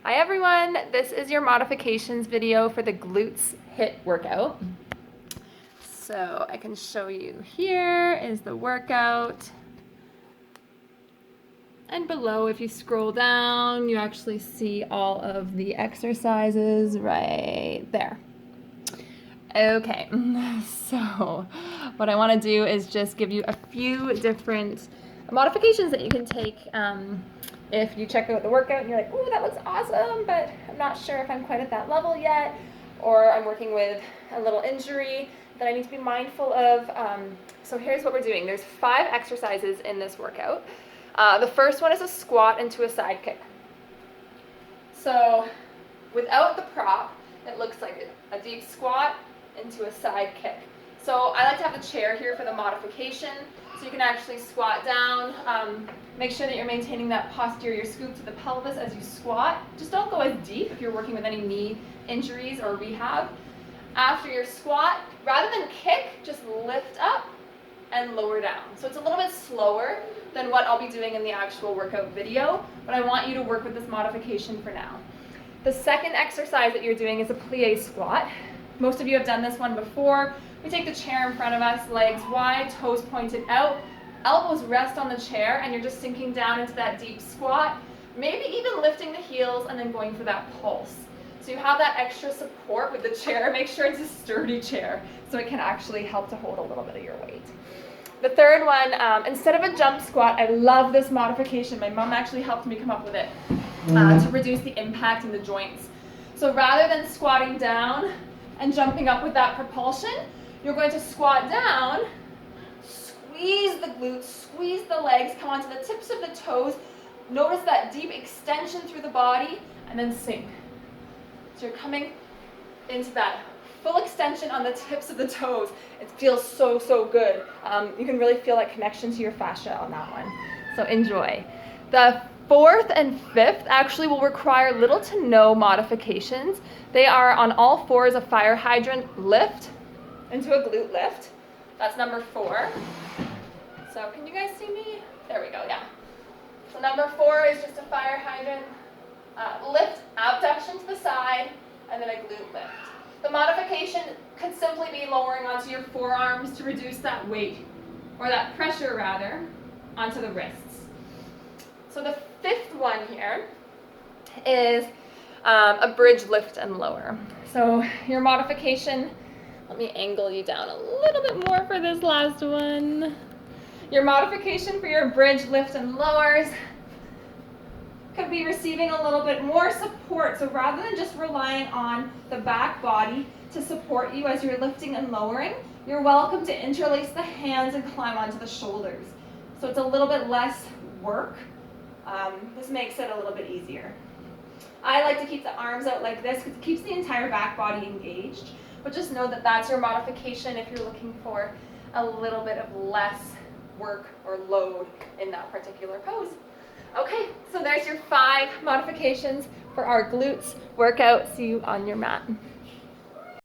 Hi everyone, this is your modifications video for the Glutes HIIT workout. So I can show you, here is the workout. And below, if you scroll down, you actually see all of the exercises right there. Okay, so what I want to do is just give you a few different modifications that you can take if you check out the workout and you're like, ooh, that looks awesome, but I'm not sure if I'm quite at that level yet, or I'm working with a little injury that I need to be mindful of. So here's what we're doing. There's 5 exercises in this workout. The first one is a squat into a side kick. So without the prop, it looks like a deep squat into a side kick. So I like to have the chair here for the modification, so you can actually squat down. Make sure that you're maintaining that posterior scoop to the pelvis as you squat. Just don't go as deep if you're working with any knee injuries or rehab. After your squat, rather than kick, just lift up and lower down. So it's a little bit slower than what I'll be doing in the actual workout video, but I want you to work with this modification for now. The second exercise that you're doing is a plie squat. Most of you have done this one before. We take the chair in front of us, legs wide, toes pointed out, elbows rest on the chair, and you're just sinking down into that deep squat, maybe even lifting the heels and then going for that pulse. So you have that extra support with the chair. Make sure it's a sturdy chair so it can actually help to hold a little bit of your weight. The third one, instead of a jump squat, I love this modification. My mom actually helped me come up with it to reduce the impact in the joints. So rather than squatting down and jumping up with that propulsion, you're going to squat down, squeeze the glutes, squeeze the legs, come onto the tips of the toes, notice that deep extension through the body, and then sink. So you're coming into that full extension on the tips of the toes. It feels so, so good. You can really feel that connection to your fascia on that one. So enjoy. The fourth and fifth actually will require little to no modifications. They are on all fours a fire hydrant lift into a glute lift. That's number 4. So can you guys see me? There we go, yeah. So number 4 is just a fire hydrant lift, abduction to the side, and then a glute lift. The modification could simply be lowering onto your forearms to reduce that weight, or that pressure rather, onto the wrists. So the 5th one here is a bridge lift and lower. So your modification, let me angle you down a little bit more for this last one. Your modification for your bridge lift and lowers could be receiving a little bit more support. So rather than just relying on the back body to support you as you're lifting and lowering, you're welcome to interlace the hands and climb onto the shoulders. So it's a little bit less work. This makes it a little bit easier. I like to keep the arms out like this because it keeps the entire back body engaged. But just know that that's your modification if you're looking for a little bit of less work or load in that particular pose. Okay, so there's your 5 modifications for our glutes workout. See you on your mat.